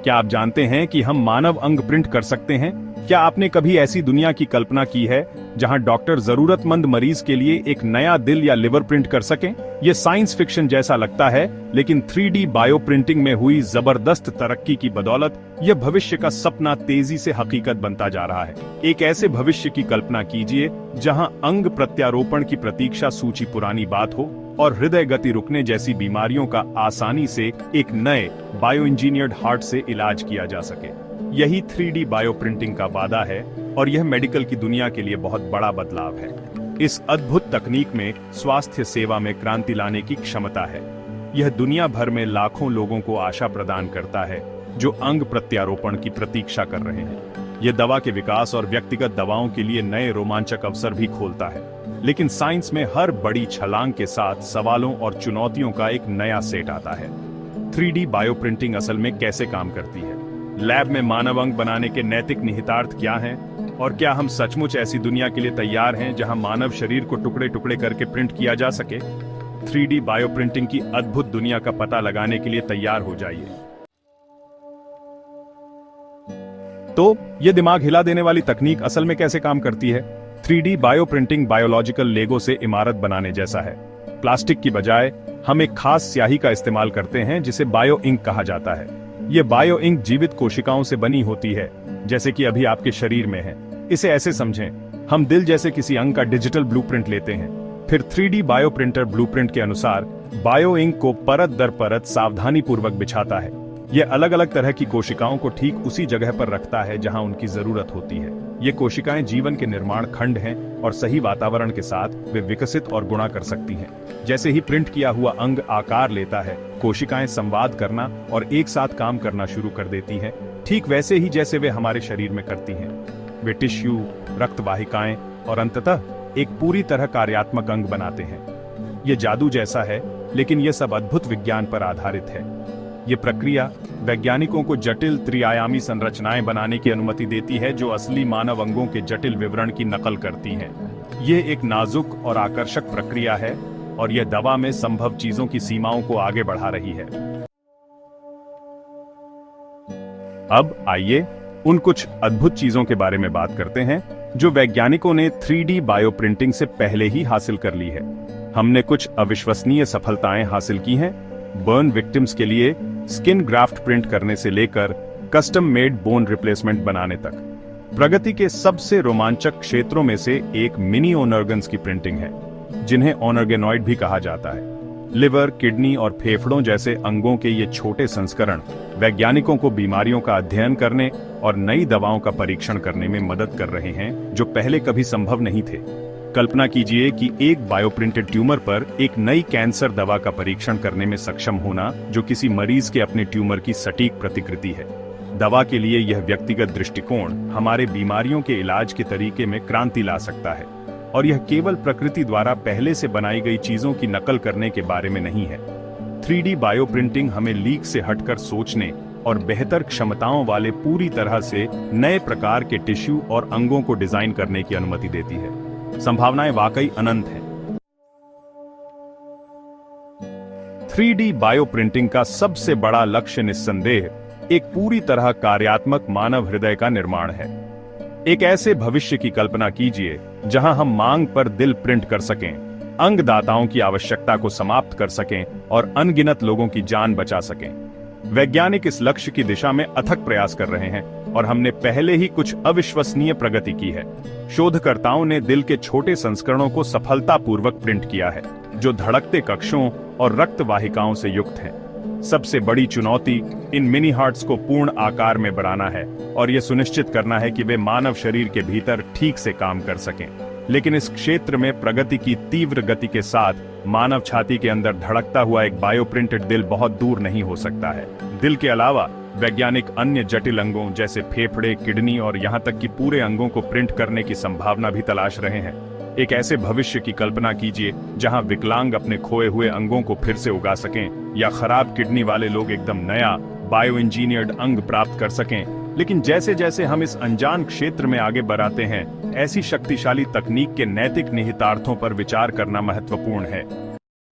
क्या आप जानते हैं कि हम मानव अंग प्रिंट कर सकते हैं? क्या आपने कभी ऐसी दुनिया की कल्पना की है जहां डॉक्टर जरूरतमंद मरीज के लिए एक नया दिल या लिवर प्रिंट कर सकें? ये साइंस फिक्शन जैसा लगता है, लेकिन 3D बायो प्रिंटिंग में हुई जबरदस्त तरक्की की बदौलत यह भविष्य का सपना तेजी से हकीकत बनता जा रहा है। एक ऐसे भविष्य की कल्पना कीजिए जहां अंग प्रत्यारोपण की प्रतीक्षा सूची पुरानी बात हो और हृदय गति रुकने जैसी बीमारियों का आसानी से एक नए बायो इंजीनियर्ड हार्ट से इलाज किया जा सके। यही 3D बायो प्रिंटिंग का वादा है और यह मेडिकल की दुनिया के लिए बहुत बड़ा बदलाव है। इस अद्भुत तकनीक में स्वास्थ्य सेवा में क्रांति लाने की क्षमता है। यह दुनिया भर में लाखों लोगों को आशा प्रदान करता है जो अंग प्रत्यारोपण की प्रतीक्षा कर रहे हैं। यह दवा के विकास और व्यक्तिगत दवाओं के लिए नए रोमांचक अवसर भी खोलता है। लेकिन साइंस में हर बड़ी छलांग के साथ सवालों और चुनौतियों का एक नया सेट आता है। 3D बायो प्रिंटिंग असल में कैसे काम करती है? लैब में मानव अंग बनाने के नैतिक निहितार्थ क्या हैं? और क्या हम सचमुच ऐसी दुनिया के लिए तैयार हैं जहां मानव शरीर को टुकड़े टुकड़े करके प्रिंट किया जा सके? 3D बायो प्रिंटिंग की अद्भुत दुनिया का पता लगाने के लिए तैयार हो जाइए। तो ये दिमाग हिला देने वाली तकनीक असल में कैसे काम करती है? 3D बायो प्रिंटिंग बायोलॉजिकल लेगो से इमारत बनाने जैसा है। प्लास्टिक की बजाय हम एक खास स्याही का इस्तेमाल करते हैं जिसे बायो इंक कहा जाता है। ये बायो इंक जीवित कोशिकाओं से बनी होती है, जैसे कि अभी आपके शरीर में है। इसे ऐसे समझें, हम दिल जैसे किसी अंग का डिजिटल ब्लूप्रिंट लेते हैं, फिर 3D बायो प्रिंटर ब्लूप्रिंट के अनुसार बायो इंक को परत दर परत सावधानी पूर्वक बिछाता है। यह अलग अलग तरह की कोशिकाओं को ठीक उसी जगह पर रखता है जहां उनकी जरूरत होती है। ये कोशिकाएं जीवन के निर्माण खंड हैं और सही वातावरण के साथ वे विकसित और गुणा कर सकती हैं। जैसे ही प्रिंट किया हुआ अंग आकार लेता है, कोशिकाएं संवाद करना और एक साथ काम करना शुरू कर देती हैं, ठीक वैसे ही जैसे वे हमारे शरीर में करती हैं। वे टिश्यू, रक्त वाहिकाएं और अंततः एक पूरी तरह कार्यात्मक अंग बनाते हैं। ये जादू जैसा है, लेकिन यह सब अद्भुत विज्ञान पर आधारित है। ये प्रक्रिया वैज्ञानिकों को जटिल त्रिआयामी संरचनाएं बनाने की अनुमति देती है जो असली मानव अंगों के जटिल विवरण की नकल करती हैं। यह एक नाजुक और आकर्षक प्रक्रिया है और यह दवा में संभव चीजों की सीमाओं को आगे बढ़ा रही है। अब आइए उन कुछ अद्भुत चीजों के बारे में बात करते हैं जो वैज्ञानिकों ने 3D बायो प्रिंटिंग से पहले ही हासिल कर ली है। हमने कुछ अविश्वसनीय सफलताएं हासिल की हैं। बर्न विक्टिम्स के लिए स्किन ग्राफ्ट प्रिंट करने से लेकर कस्टम मेड बोन रिप्लेसमेंट बनाने तक। प्रगति के सबसे रोमांचक क्षेत्रों में से एक मिनी ऑर्गन्स की प्रिंटिंग है, जिन्हें ऑर्गेनॉइड भी कहा जाता है। लिवर, किडनी और फेफड़ों जैसे अंगों के ये छोटे संस्करण वैज्ञानिकों को बीमारियों का अध्ययन करने और नई दवाओं का परीक्षण करने में मदद कर रहे हैं जो पहले कभी संभव नहीं थे। कल्पना कीजिए कि एक बायोप्रिंटेड ट्यूमर पर एक नई कैंसर दवा का परीक्षण करने में सक्षम होना जो किसी मरीज के अपने ट्यूमर की सटीक प्रतिकृति है। दवा के लिए यह व्यक्तिगत दृष्टिकोण हमारे बीमारियों के इलाज के तरीके में क्रांति ला सकता है, और यह केवल प्रकृति द्वारा पहले से बनाई गई चीजों की नकल करने के बारे में नहीं है। 3D बायो प्रिंटिंग हमें लीक से हटकर सोचने और बेहतर क्षमताओं वाले पूरी तरह से नए प्रकार के टिश्यू और अंगों को डिजाइन करने की अनुमति देती है। संभावनाएं वाकई अनंत हैं। 3D बायो प्रिंटिंग का सबसे बड़ा लक्ष्य निस्संदेह एक पूरी तरह कार्यात्मक मानव हृदय का निर्माण है। एक ऐसे भविष्य की कल्पना कीजिए जहां हम मांग पर दिल प्रिंट कर सकें, अंगदाताओं की आवश्यकता को समाप्त कर सकें और अनगिनत लोगों की जान बचा सकें। वैज्ञानिक इस लक्ष्य की दिशा में अथक प्रयास कर रहे हैं और हमने पहले ही कुछ अविश्वसनीय प्रगति की है। शोधकर्ताओं ने दिल के छोटे संस्करणों को सफलतापूर्वक प्रिंट किया है जो धड़कते कक्षों और रक्त वाहिकाओं से युक्त हैं। सबसे बड़ी चुनौती इन मिनी हार्ट्स को पूर्ण आकार में बनाना है और यह सुनिश्चित करना है कि वे मानव शरीर के भीतर ठीक से काम कर सकें। लेकिन इस क्षेत्र में प्रगति की तीव्र गति के साथ मानव छाती के अंदर धड़कता हुआ एक बायोप्रिंटेड दिल बहुत दूर नहीं हो सकता है। दिल के अलावा वैज्ञानिक अन्य जटिल अंगों जैसे फेफड़े, किडनी और यहाँ तक कि पूरे अंगों को प्रिंट करने की संभावना भी तलाश रहे हैं। एक ऐसे भविष्य की कल्पना कीजिए जहां विकलांग अपने खोए हुए अंगों को फिर से उगा सकें या खराब किडनी वाले लोग एकदम नया बायो इंजीनियर्ड अंग प्राप्त कर सकें। लेकिन जैसे जैसे हम इस अनजान क्षेत्र में आगे बढ़ाते हैं, ऐसी शक्तिशाली तकनीक के नैतिक निहितार्थों पर विचार करना महत्वपूर्ण है।